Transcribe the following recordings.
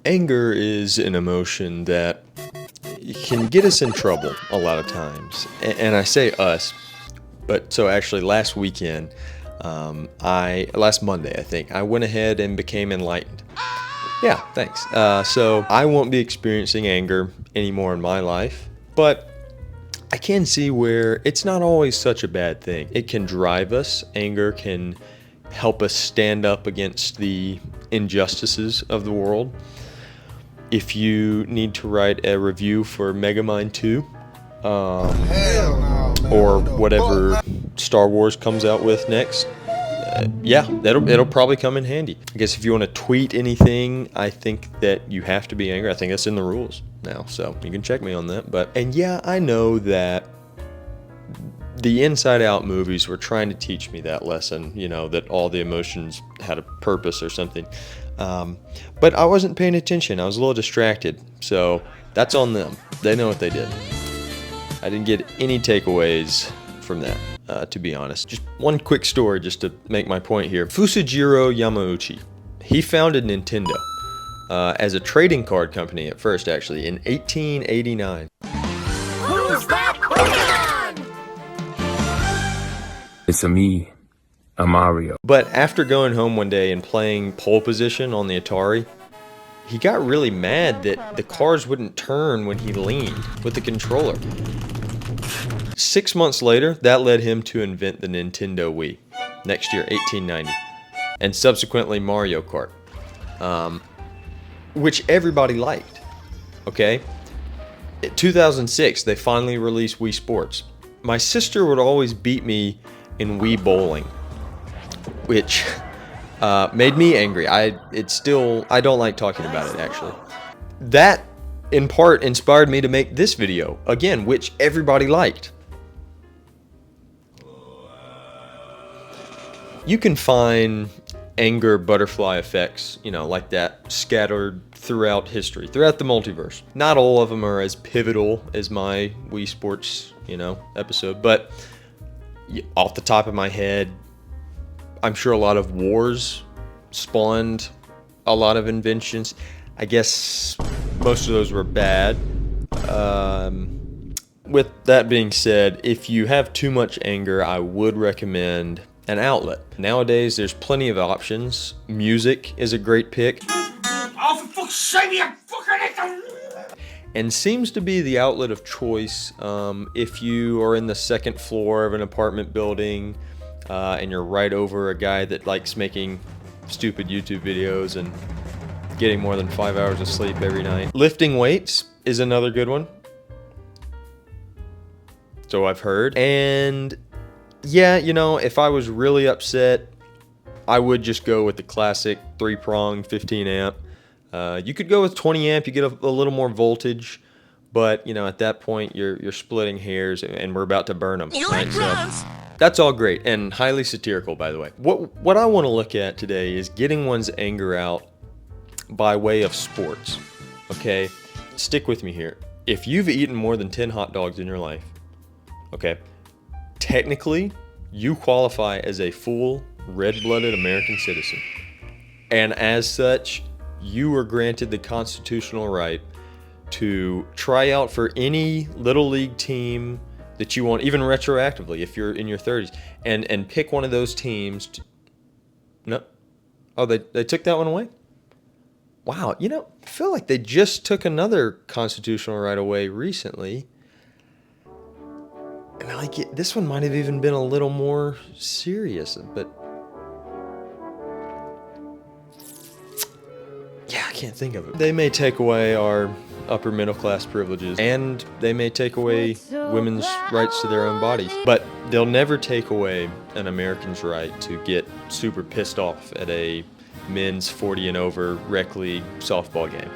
Anger is an emotion that can get us in trouble a lot of times. And I say us, but so actually last weekend, last Monday, I think, I went ahead and became enlightened. Yeah, thanks. So I won't be experiencing anger anymore in my life, but I can see where it's not always such a bad thing. It can drive us. Anger can help us stand up against the injustices of the world. If you need to write a review for Megamind 2, or whatever Star Wars comes out with next, yeah, it'll probably come in handy. I guess if you want to tweet anything, I think that you have to be angry. I think that's in the rules now, so you can check me on that. And yeah, I know that the Inside Out movies were trying to teach me that lesson, that all the emotions had a purpose or something. But I wasn't paying attention. I was a little distracted. So that's on them. They know what they did. I didn't get any takeaways from that, to be honest. Just one quick story just to make my point here. Fusajiro Yamauchi, he founded Nintendo as a trading card company at first, actually, in 1889. Who's that Pokemon? It's me, a Mario. But after going home one day and playing pole position on the Atari, he got really mad that the cars wouldn't turn when he leaned with the controller. 6 months later, that led him to invent the Nintendo Wii. Next year, 1890. And subsequently Mario Kart. Which everybody liked. Okay? In 2006, they finally released Wii Sports. My sister would always beat me in Wii Bowling, which made me angry. I don't like talking about it, actually. That, in part, inspired me to make this video, again, which everybody liked. You can find anger butterfly effects, like that, scattered throughout history, throughout the multiverse. Not all of them are as pivotal as my Wii Sports, episode, but off the top of my head, I'm sure a lot of wars spawned a lot of inventions. I guess most of those were bad. With that being said, if you have too much anger, I would recommend an outlet. Nowadays, there's plenty of options. Music is a great pick. Oh, for fuck's sake, you fucking... And seems to be the outlet of choice if you are in the second floor of an apartment building and you're right over a guy that likes making stupid YouTube videos and getting more than 5 hours of sleep every night. Lifting weights is another good one. So I've heard. And yeah, if I was really upset, I would just go with the classic 3-prong 15 amp. You could go with 20 amp, you get a little more voltage, but at that point you're splitting hairs and we're about to burn them. Right? So that's all great and highly satirical, by the way. What I want to look at today is getting one's anger out by way of sports. Okay, stick with me here. If you've eaten more than 10 hot dogs in your life, okay, technically you qualify as a full red-blooded American citizen, and as such, you are granted the constitutional right to try out for any little league team that you want, even retroactively if you're in your 30s, and pick one of those teams. No, oh, they took that one away? Wow, I feel like they just took another constitutional right away recently. And this one might have even been a little more serious, but yeah, I can't think of it. They may take away our upper middle class privileges, and they may take away women's rights to their own bodies, but they'll never take away an American's right to get super pissed off at a men's 40 and over rec league softball game.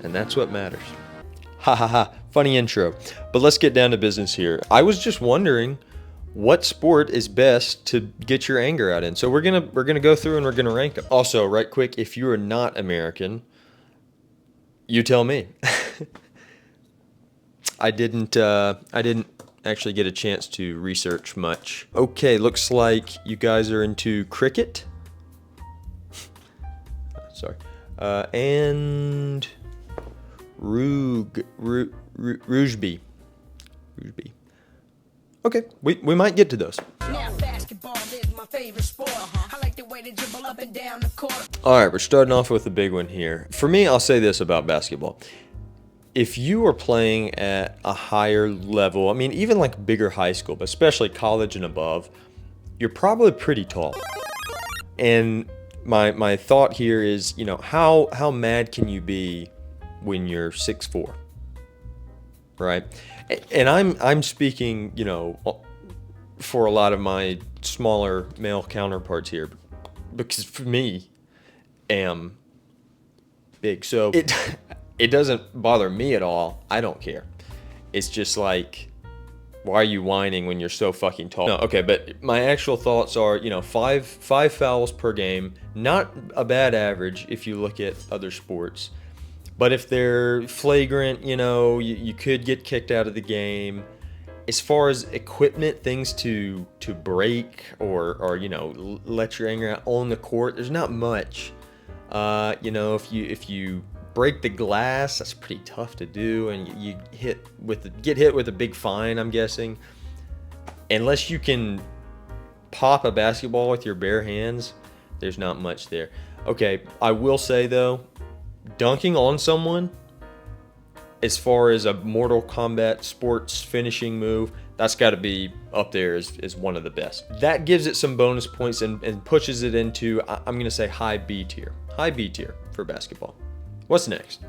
And that's what matters. Ha ha ha, funny intro. But let's get down to business here. I was just wondering what sport is best to get your anger out in. So we're gonna go through and we're gonna rank them. Also, right quick, if you are not American, you tell me. I didn't actually get a chance to research much. Okay, looks like you guys are into cricket. Sorry. And Rougeby. Okay, we might get to those. Now basketball is my favorite sport. I like the way they dribble up and down the court. All right, we're starting off with the big one here. For me, I'll say this about basketball. If you are playing at a higher level, I mean, even like bigger high school, but especially college and above, you're probably pretty tall. And my thought here is, you know, how mad can you be when you're 6'4", right? And I'm speaking, you know, for a lot of my smaller male counterparts here, because for me, am big. So it doesn't bother me at all. I don't care. It's just like, why are you whining when you're so fucking tall? No, okay, but my actual thoughts are, you know, five fouls per game. Not a bad average if you look at other sports. But if they're flagrant, you know, you could get kicked out of the game. As far as equipment, things to break or you know, let your anger out on the court, there's not much. You know, if you break the glass, that's pretty tough to do, and you get hit with a big fine, I'm guessing. Unless you can pop a basketball with your bare hands, there's not much there. Okay, I will say though, dunking on someone, as far as a Mortal Kombat sports finishing move, that's got to be up there as one of the best. That gives it some bonus points and pushes it into, I'm going to say, high B tier. High B tier for basketball. What's next?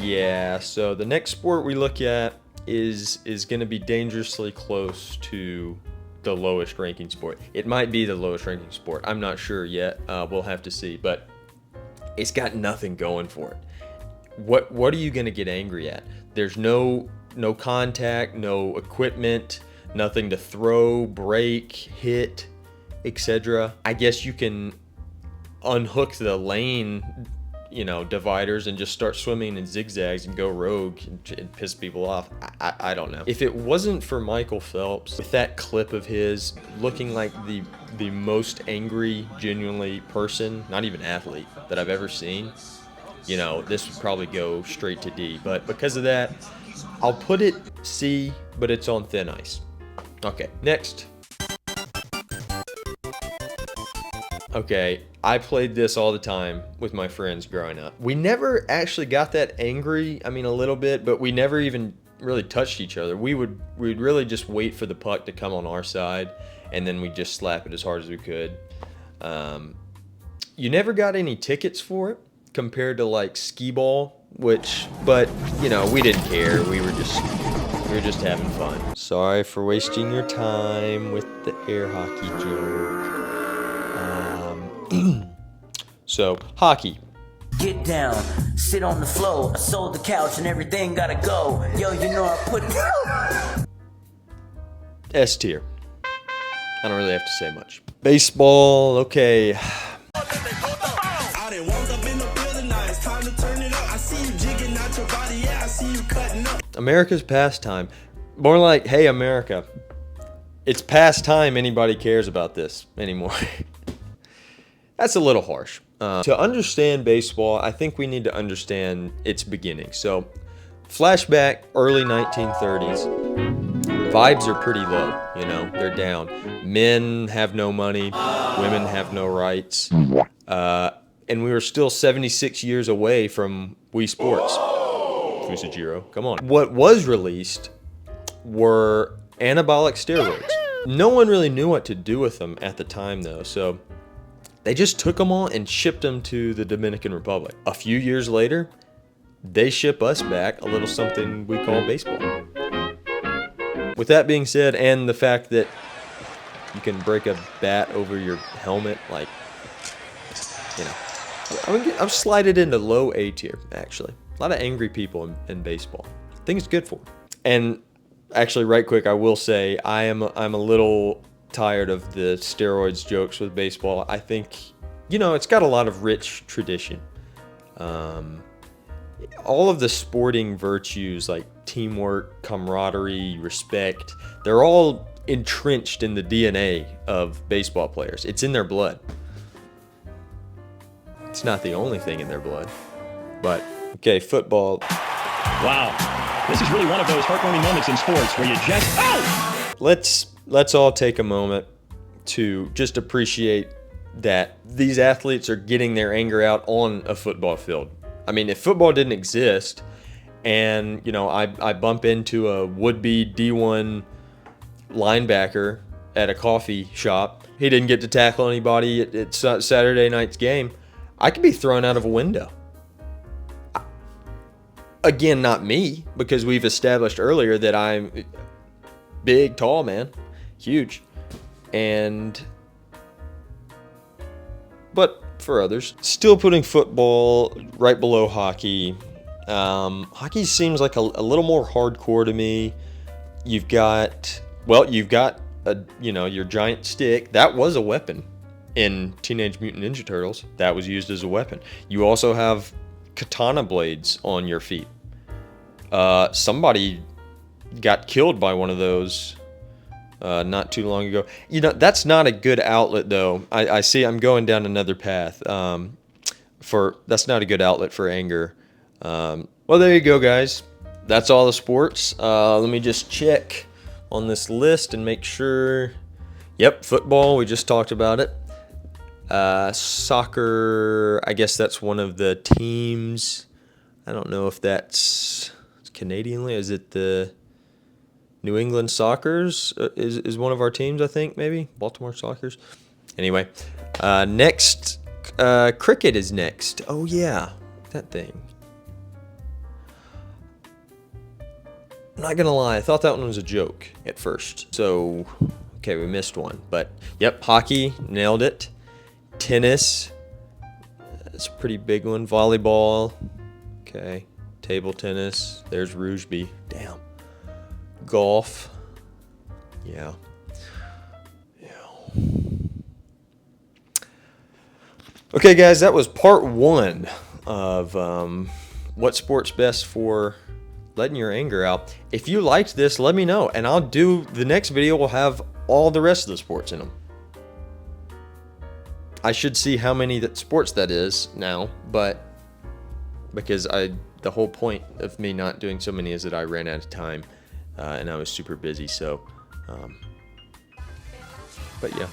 Yeah, so the next sport we look at is going to be dangerously close to the lowest ranking sport. It might be the lowest ranking sport. I'm not sure yet. We'll have to see, but it's got nothing going for it. What are you going to get angry at? There's no contact, no equipment, nothing to throw, break, hit, etc. I guess you can unhook the lane, you know, dividers and just start swimming in zigzags and go rogue and piss people off. I don't know. If it wasn't for Michael Phelps with that clip of his looking like the most angry, genuinely person, not even athlete, that I've ever seen, you know, this would probably go straight to D. But because of that, I'll put it C, but it's on thin ice. Okay, next. Okay, I played this all the time with my friends growing up. We never actually got that angry. I mean, a little bit, but we never even really touched each other. We'd really just wait for the puck to come on our side, and then we'd just slap it as hard as we could. You never got any tickets for it compared to like skee ball, but you know, we didn't care. We were just having fun. Sorry for wasting your time with the air hockey joke. So, hockey. Get down, sit on the floor. I sold the couch and everything gotta go. Yo, you know I put S tier. I don't really have to say much. Baseball, okay. America's pastime. More like, hey America, it's past time anybody cares about this anymore. That's a little harsh. To understand baseball, I think we need to understand its beginning. So, flashback early 1930s. Vibes are pretty low, you know, they're down. Men have no money, women have no rights. And we were still 76 years away from Wii Sports. Fusajiro, come on. What was released were anabolic steroids. No one really knew what to do with them at the time though, so they just took them all and shipped them to the Dominican Republic. A few years later, they ship us back a little something we call baseball. With that being said, and the fact that you can break a bat over your helmet, like, you know, I'm slided into low A tier, actually. A lot of angry people in baseball. I think it's good for them. And actually, right quick, I will say I'm a little tired of the steroids jokes with baseball. I think, you know, it's got a lot of rich tradition. All of the sporting virtues like teamwork, camaraderie, respect, they're all entrenched in the DNA of baseball players. It's in their blood. It's not the only thing in their blood, but okay, football. Wow, this is really one of those heartwarming moments in sports where you just, oh! Let's all take a moment to just appreciate that these athletes are getting their anger out on a football field. I mean, if football didn't exist, and you know, I bump into a would-be D1 linebacker at a coffee shop, he didn't get to tackle anybody at Saturday night's game, I could be thrown out of a window. Again, not me, because we've established earlier that I'm big, tall, man, huge, but for others, still putting football right below hockey. Hockey seems like a little more hardcore to me. You've got your giant stick. That was a weapon in Teenage Mutant Ninja Turtles. That was used as a weapon. You also have katana blades on your feet. Somebody got killed by one of those not too long ago. You know, that's not a good outlet, though. I see I'm going down another path. That's not a good outlet for anger. Well, there you go, guys. That's all the sports. Let me just check on this list and make sure. Yep, football, we just talked about it. Soccer, I guess that's one of the teams. I don't know if that's Canadian. Is it the New England Sockers? Is one of our teams, I think, maybe? Baltimore Sockers. Anyway, next, cricket is next. Oh, yeah, that thing. I'm not gonna lie, I thought that one was a joke at first. So, okay, we missed one. But, yep, hockey, nailed it. Tennis, that's a pretty big one. Volleyball, okay. Table tennis, there's Rugby. Damn. Golf, yeah. Okay, guys, that was part 1 of what sport's best for letting your anger out. If you liked this, let me know, and I'll do the next video. Will have all the rest of the sports in them. I should see how many sports that is now, but because the whole point of me not doing so many is that I ran out of time and I was super busy. So, but yeah.